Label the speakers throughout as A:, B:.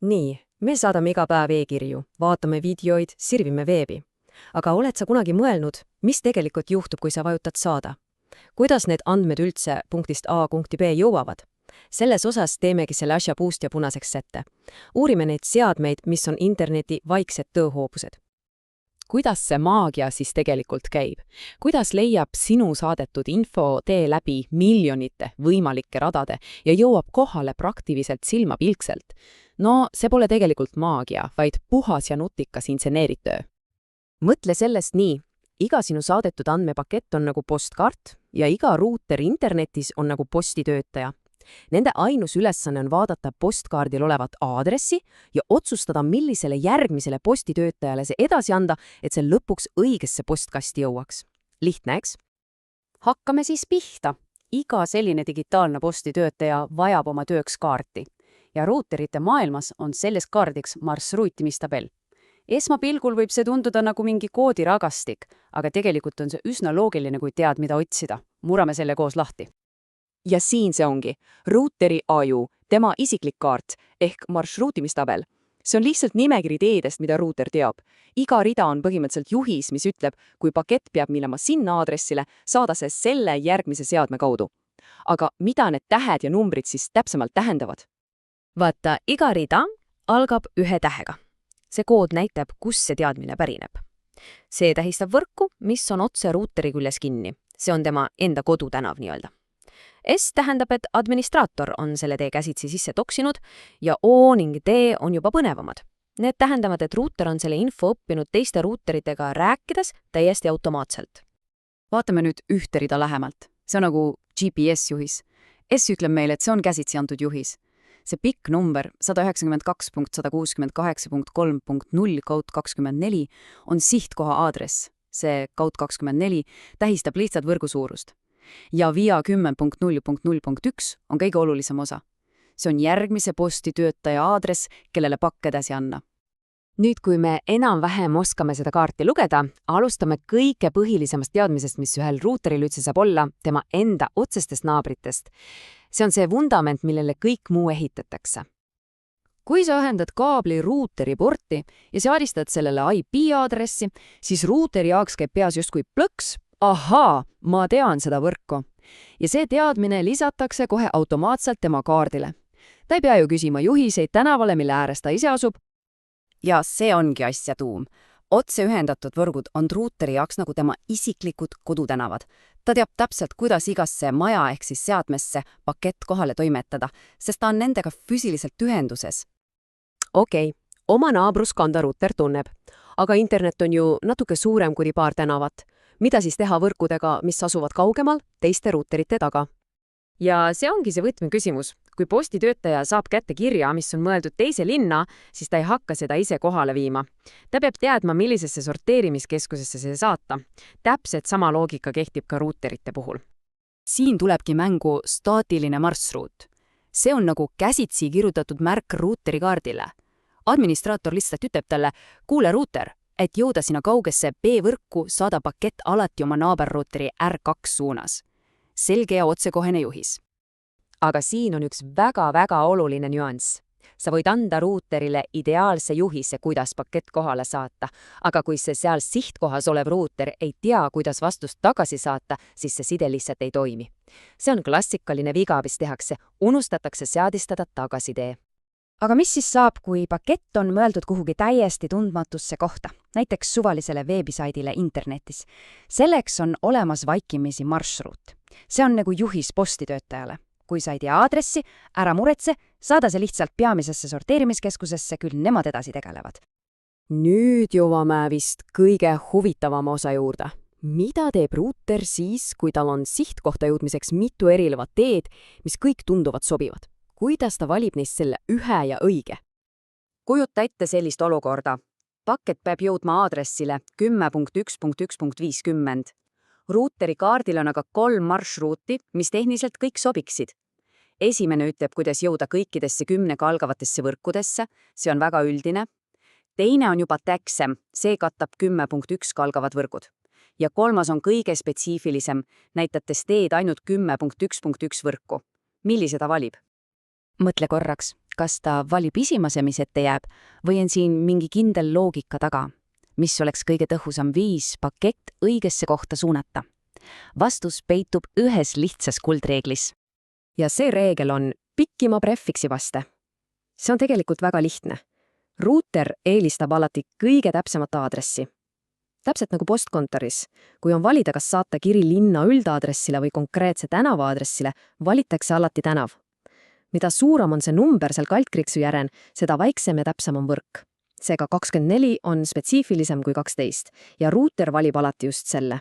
A: Nii, me saadame iga päev e-kirju, vaatame videoid, sirvime veebi. Aga oled sa kunagi mõelnud, mis tegelikult juhtub, kui sa vajutad saada? Kuidas need andmed üldse punktist A punkti B jõuavad? Selles osas teemegi selle asja puust ja punaseks ette. Uurime neid seadmeid, mis on interneti vaiksed tööhoobused.
B: Kuidas see maagia siis tegelikult käib? Kuidas leiab sinu saadetud info tee läbi miljonite võimalike radade ja jõuab kohale praktiliselt silmapilkselt? No see pole tegelikult maagia, vaid puhas ja nutikas inseneeritöö.
A: Mõtle sellest nii. Iga sinu saadetud andmepakett on nagu postkaart ja iga ruuter internetis on nagu postitöötaja. Nende ainus ülesanne on vaadata postkaardil olevat aadressi ja otsustada, millisele järgmisele postitöötajale see edasi anda, et see lõpuks õigesse postkasti jõuaks. Lihtne, eks?
C: Hakkame siis pihta. Iga selline digitaalne postitöötaja vajab oma tööks kaarti. Ja ruuterite maailmas on selles kaardiks marsruutimistabel. Esmapilgul võib see tunduda nagu mingi koodiragastik, aga tegelikult on see üsna loogiline, kui tead, mida otsida. Murame selle koos lahti.
D: Ja siin see ongi. Ruuteri aju, tema isiklik kaart ehk marsruutimistabel. See on lihtsalt nimekiri teedest, mida ruuter teab. Iga rida on põhimõtteliselt juhis, mis ütleb, kui pakett peab minema sinna aadressile, saada see selle järgmise seadme kaudu. Aga mida need tähed ja numbrid siis täpsemalt tähendavad?
A: Vaata, iga rida algab ühe tähega. See kood näitab, kus see teadmine pärineb. See tähistab võrku, mis on otse ruuteri küljes kinni. See on tema enda kodutänav nii-öelda. S tähendab, et administraator on selle tee käsitsi sisse toksinud ja O ning D on juba põnevamad. Need tähendavad, et ruuter on selle info õppinud teiste ruuteritega rääkides täiesti automaatselt.
C: Vaatame nüüd ühte rida lähemalt. See on nagu GPS-juhis. S ütleb meile, et see on käsitsi antud juhis. See pikk number 192.168.3.0 kaud 24 on sihtkoha aadress. See kaud 24 tähistab lihtsalt võrgu suurust. Ja via 10.0.0.1 on kõige olulisem osa. See on järgmise postitöötaja aadress, kellele pakk edasi anna.
A: Nüüd, kui me enam-vähem oskame seda kaarti lugeda, alustame kõige põhilisemast teadmisest, mis ühel ruuteril üldse saab olla, tema enda otsestest naabritest. See on see vundament, millele kõik muu ehitatakse. Kui sa ühendad kaabli ruuteri porti ja seadistad sellele IP-aadressi, siis ruuteri jaoks käib peas justkui plõks. Ahaa, ma tean seda võrku. Ja see teadmine lisatakse kohe automaatselt tema kaardile. Ta ei pea ju küsima juhiseid tänavale, mille ääres ta ise asub.
C: Ja see ongi asja tuum. Otse ühendatud võrgud on ruuteri jaoks nagu tema isiklikud kodutänavad. Ta teab täpselt, kuidas igasse maja ehk siis seadmesse pakett kohale toimetada, sest ta on nendega füüsiliselt ühenduses.
A: Okei, oma naabruskanda ruuter tunneb, aga internet on ju natuke suurem kui paar tänavat. Mida siis teha võrkudega, mis asuvad kaugemal teiste ruuterite taga? Ja see ongi see võtmeküsimus. Kui postitöötaja saab kätte kirja, mis on mõeldud teise linna, siis ta ei hakka seda ise kohale viima. Ta peab teadma, millisesse sorteerimiskeskusesse see saata. Täpselt sama loogika kehtib ka ruuterite puhul.
C: Siin tulebki mängu staatiline marsruut. See on nagu käsitsi kirjutatud märk ruuteri kaardile. Administraator lihtsalt ütleb talle, kuule ruuter, et jõuda sinna kaugesse B-võrku, saada pakett alati oma naaberruuteri R2 suunas. Selge ja otsekohene juhis.
A: Aga siin on üks väga-väga oluline nüanss. Sa võid anda ruuterile ideaalse juhise, kuidas pakett kohale saata, aga kui see seal sihtkohas olev ruuter ei tea, kuidas vastust tagasi saata, siis see side lihtsalt ei toimi. See on klassikaline viga, mis tehakse, unustatakse seadistada tagasitee.
E: Aga mis siis saab, kui pakett on mõeldud kuhugi täiesti tundmatusse kohta, näiteks suvalisele veebisaidile internetis? Selleks on olemas vaikimisi marsruut. See on nagu juhis postitöötajale. Kui sa ei tea aadressi, ära muretse, saada see lihtsalt peamisesse sorteerimiskeskusesse, küll nemad edasi tegelevad.
A: Nüüd jõuame vist kõige huvitavama osa juurde. Mida teeb ruuter siis, kui tal on sihtkohta jõudmiseks mitu erinevat teed, mis kõik tunduvad sobivad? Kuidas ta valib neist selle ühe ja õige?
C: Kujuta ette sellist olukorda. Pakett peab jõudma aadressile 10.1.1.50. Ruuteri kaardil on aga 3 marsruuti, mis tehniliselt kõik sobiksid. Esimene ütleb, kuidas jõuda kõikidesse 10 algavatesse võrkudesse, see on väga üldine. Teine on juba täksem, see katab 10.1 algavad võrgud. Ja kolmas on kõige spetsiifilisem, näitates teed ainult 10.1.1 võrku. Millise ta valib?
E: Mõtle korraks.
C: kas ta valib esimese, mis ette jääb, või on siin mingi kindel loogika taga, mis oleks kõige tõhusam viis pakett õigesse kohta suunata? Vastus peitub ühes lihtsas kuldreeglis.
A: Ja see reegel on pikkima prefiksi vaste. See on tegelikult väga lihtne. Ruuter eelistab alati kõige täpsemat aadressi. Täpselt nagu postkontoris. Kui on valida, kas saata kiri linna üldaadressile või konkreetse tänava aadressile, valitakse alati tänav. Mida suurem on see number seal kaldkriiksu järel, seda väiksem ja täpsem on võrk. Seega 24 on spetsiifilisem kui 12 ja ruuter valib alati just selle.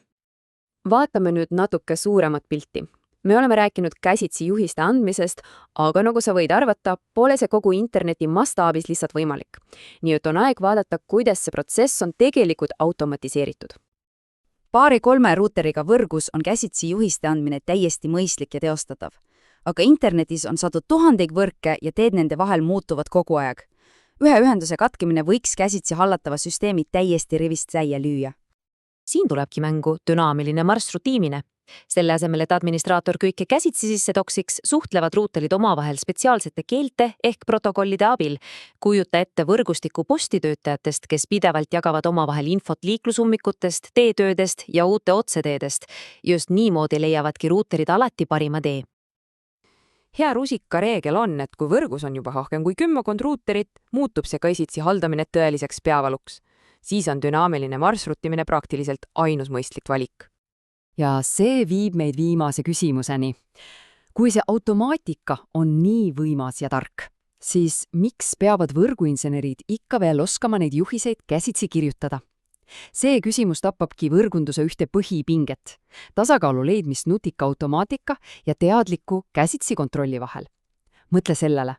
A: Vaatame nüüd natuke suuremat pilti. Me oleme rääkinud käsitsi juhiste andmisest, aga nagu sa võid arvata, pole see kogu interneti mastaabis lihtsalt võimalik. Nii et on aeg vaadata, kuidas see protsess on tegelikult automatiseeritud.
C: 2-3 ruuteriga võrgus on käsitsi juhiste andmine täiesti mõistlik ja teostatav. Aga internetis on sadu tuhandeid võrke ja teed nende vahel muutuvad kogu aeg. Ühe ühenduse katkimine võiks käsitsi hallatava süsteemi täiesti rivist säia lüüa.
A: Siin tulebki mängu dünaamiline marssrutiimine. Selle asemel, et administraator kõike käsitsi sisse toksiks, suhtlevad ruuterid omavahel spetsiaalsete keelte ehk protokollide abil. Kujuta ette võrgustiku postitöötajatest, kes pidevalt jagavad omavahel infot liiklusummikutest, teetöödest ja uute otseteedest. Just niimoodi leiavadki ruuterid alati parima tee. Hea rusikareegel on, et kui võrgus on juba rohkem kui 10 ruuterit, muutub see käsitsi haldamine tõeliseks peavaluks. Siis on dünaamiline marssrutimine praktiliselt ainus mõistlik valik.
B: Ja see viib meid viimase küsimuseni. Kui see automaatika on nii võimas ja tark, siis miks peavad võrguinsenerid ikka veel oskama neid juhiseid käsitsi kirjutada? See küsimus tapabki võrgunduse ühte põhipinget, tasakaalu leidmist nutika automaatika ja teadliku käsitsi kontrolli vahel. Mõtle sellele.